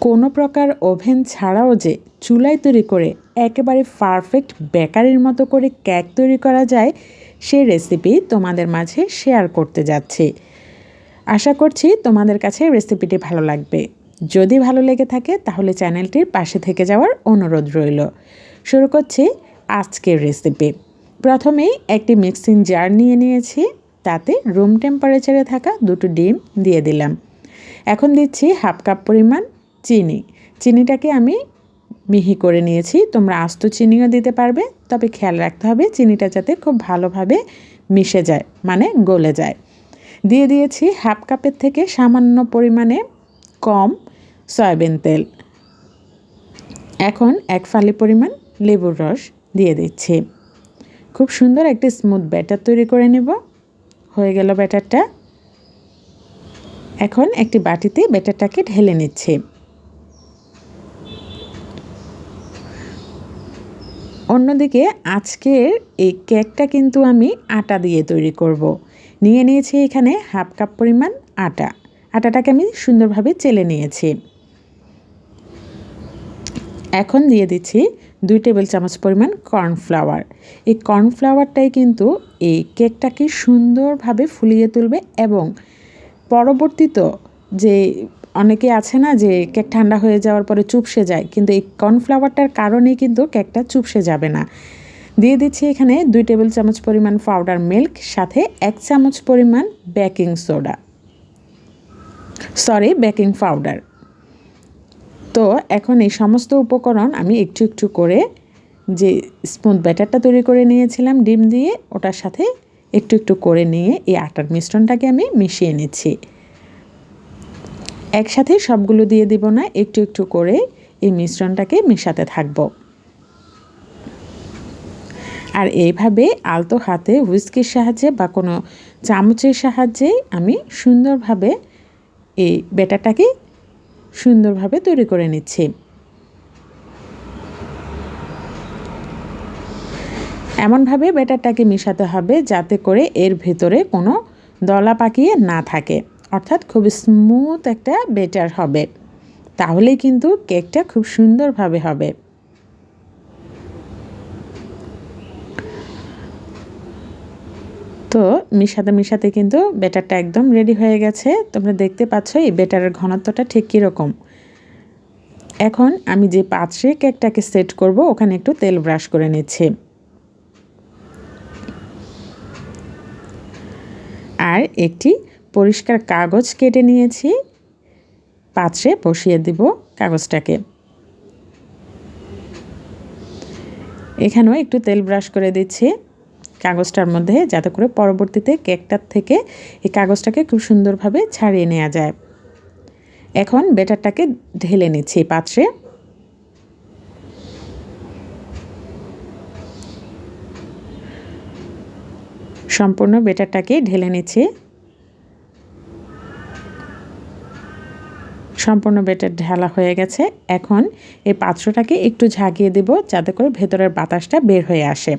কোনো প্রকার ওভেন ছাড়াও যে চুলায় তৈরি করে একেবারে পারফেক্ট বেকারির মতো করে কেক তৈরি করা যায়, সেই রেসিপি তোমাদের মাঝে শেয়ার করতে যাচ্ছি। আশা করছি তোমাদের কাছে রেসিপিটি ভালো লাগবে। যদি ভালো লেগে থাকে তাহলে চ্যানেলটির পাশে থেকে যাওয়ার অনুরোধ রইল। শুরু করছি আজকের রেসিপি। প্রথমেই একটি মিক্সিং জার নিয়ে নিয়েছি, তাতে রুম টেম্পারেচারে থাকা 2টো ডিম দিয়ে দিলাম। এখন দিচ্ছি 1/2 কাপ পরিমাণ চিনি। চিনিটাকে আমি মিহি করে নিয়েছি, তোমরা আস্ত চিনিও দিতে পারবে, তবে খেয়াল রাখতে হবে চিনিটা যাতে খুব ভালোভাবে মিশে যায়, মানে গলে যায়। দিয়ে দিয়েছি 1/2 কাপের থেকে সামান্য পরিমাণে কম সয়াবিন তেল। এখন 1 ফালি পরিমাণ লেবুর রস দিয়ে দিচ্ছি। খুব সুন্দর একটি স্মুথ ব্যাটার তৈরি করে নেব। হয়ে গেল ব্যাটারটা। এখন একটি বাটিতে ব্যাটারটাকে ঢেলে নিচ্ছি। অন্যদিকে আজকের এই কেকটা কিন্তু আমি আটা দিয়ে তৈরি করব। নিয়ে নিয়েছি এখানে 1/2 কাপ পরিমাণ আটা। আটাটাকে আমি সুন্দরভাবে চেলে নিয়েছি। এখন দিয়ে দিচ্ছি 2 টেবিল চামচ পরিমাণ কর্নফ্লাওয়ার। এই কর্নফ্লাওয়ারটাই কিন্তু এই কেকটাকে সুন্দরভাবে ফুলিয়ে তুলবে এবং পরবর্তীতে যে অনেকে আছে না যে কেক ঠান্ডা হয়ে যাওয়ার পরে চুপসে যায়, কিন্তু এই কর্নফ্লাওয়ারটার কারণেই কিন্তু কেকটা চুপসে যাবে না। দিয়ে দিচ্ছি এখানে 2 টেবিল চামচ পরিমাণ পাউডার মিল্ক, সাথে 1 চামচ পরিমাণ বেকিং পাউডার। তো এখন এই সমস্ত উপকরণ আমি একটু একটু করে যে স্মুথ ব্যাটারটা তৈরি করে নিয়েছিলাম ডিম দিয়ে, ওটার সাথে একটু একটু করে নিয়ে এই আটার মিশ্রণটাকে আমি মিশিয়ে নিচ্ছি। একসাথে সবগুলো দিয়ে দিব না, একটু একটু করে এই মিশ্রণটাকে মেশাতে থাকবো। আর এইভাবে আলতো হাতে হুইস্কির সাহায্যে বা কোনো চামচের সাহায্যে আমি সুন্দরভাবে এই ব্যাটারটাকে সুন্দরভাবে তৈরি করে নিচ্ছি। এমনভাবে ব্যাটারটাকে মেশাতে হবে যাতে করে এর ভেতরে কোনো দলা পাকিয়ে না থাকে, অর্থাৎ খুব স্মুথ একটা ব্যাটার হবে, তাহলেই কিন্তু কেকটা খুব সুন্দরভাবে হবে। তো মিশাতে মিশাতে কিন্তু ব্যাটারটা একদম রেডি হয়ে গেছে। তোমরা দেখতে পাচ্ছ এই ব্যাটারের ঘনত্বটা ঠিক কীরকম। এখন আমি যে পাত্রে কেকটাকে সেট করব ওখানে একটু তেল ব্রাশ করে নিচ্ছি। আর একটি পরিষ্কার কাগজ কেটে নিয়েছি, পাত্রে বসিয়ে দিব কাগজটাকে। এখানেও একটু তেল ব্রাশ করে দিচ্ছি কাগজটার মধ্যে, যাতে করে পরবর্তীতে কেকটার থেকে এই কাগজটাকে খুব সুন্দরভাবে ছাড়িয়ে নেওয়া যায়। এখন ব্যাটারটাকে ঢেলে নিচ্ছি পাত্রে। সম্পূর্ণ ব্যাটারটাকে ঢেলে নিচ্ছি। সম্পূর্ণ ব্যাটার ঢালা হয়ে গেছে। এখন এই পাত্রটাকে একটু ঝাঁকিয়ে দেব যাতে করে ভেতরের বাতাসটা বের হয়ে আসে।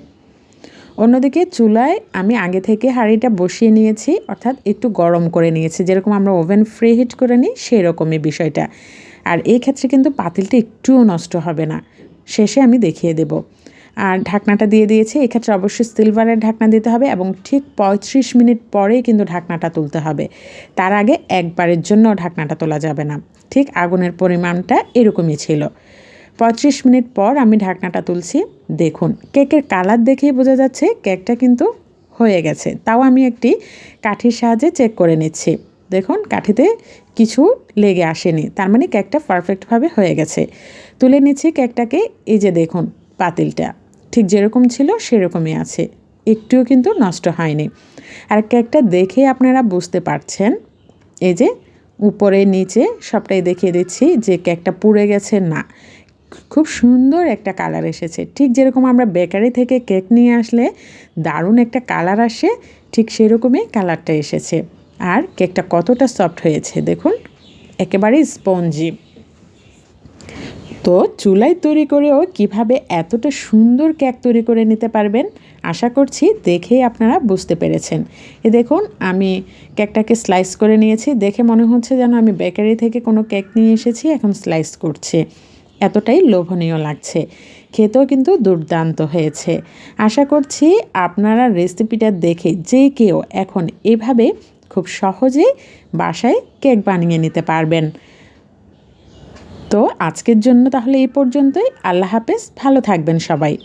অন্যদিকে চুলায় আমি আগে থেকে হাঁড়িটা বসিয়ে নিয়েছি, অর্থাৎ একটু গরম করে নিয়েছি, যেরকম আমরা ওভেন ফ্রি হিট করে নিই সেই রকমই বিষয়টা। আর এই ক্ষেত্রে কিন্তু পাতিলটা একটুও নষ্ট হবে না, শেষে আমি দেখিয়ে দেব। আর ঢাকনাটা দিয়ে দিয়েছি। এক্ষেত্রে অবশ্যই সিলভারের ঢাকনা দিতে হবে এবং ঠিক 35 মিনিট পরেই কিন্তু ঢাকনাটা তুলতে হবে। তার আগে একবারের জন্য ঢাকনাটা তোলা যাবে না। ঠিক আগুনের পরিমাণটা এরকমই ছিল। 35 মিনিট পর আমি ঢাকনাটা তুলছি। দেখুন কেকের কালার দেখেই বোঝা যাচ্ছে কেকটা কিন্তু হয়ে গেছে। তাও আমি একটি কাঠির সাহায্যে চেক করে নিচ্ছি। দেখুন কাঠিতে কিছু লেগে আসেনি, তার মানে কেকটা পারফেক্টভাবে হয়ে গেছে। তুলে নিচ্ছি কেকটাকে। এই যে দেখুন পাতিলটা ঠিক যেরকম ছিল সেরকমই আছে, একটুও কিন্তু নষ্ট হয়নি। আর কেকটা দেখে আপনারা বুঝতে পারছেন, এই যে উপরে নিচে সবটাই দেখিয়ে দিচ্ছি যে কেকটা পুড়ে গেছে না, খুব সুন্দর একটা কালার এসেছে। ঠিক যেরকম আমরা বেকারি থেকে কেক নিয়ে আসলে দারুণ একটা কালার আসে, ঠিক সেরকমই কালারটা এসেছে। আর কেকটা কতটা সফট হয়েছে দেখুন, একেবারেই স্পঞ্জি। তো চুলায় তৈরি করেও কিভাবে এতটা সুন্দর কেক তৈরি করে নিতে পারবেন আশা করছি দেখেই আপনারা বুঝতে পেরেছেন। দেখুন আমি কেকটাকে স্লাইস করে নিয়েছি, দেখে মনে হচ্ছে যেন আমি বেকারি থেকে কোনো কেক নিয়ে এসেছি, এখন স্লাইস করছি। এতটাই লোভনীয় লাগছে, খেতেও কিন্তু দুর্দান্ত হয়েছে। আশা করছি আপনারা রেসিপিটা দেখে যে কেউ এখন এভাবে খুব সহজেই বাসায় কেক বানিয়ে নিতে পারবেন। তো আজকের জন্য তাহলে এই পর্যন্তই। আল্লাহ হাফেজ, ভালো থাকবেন সবাই।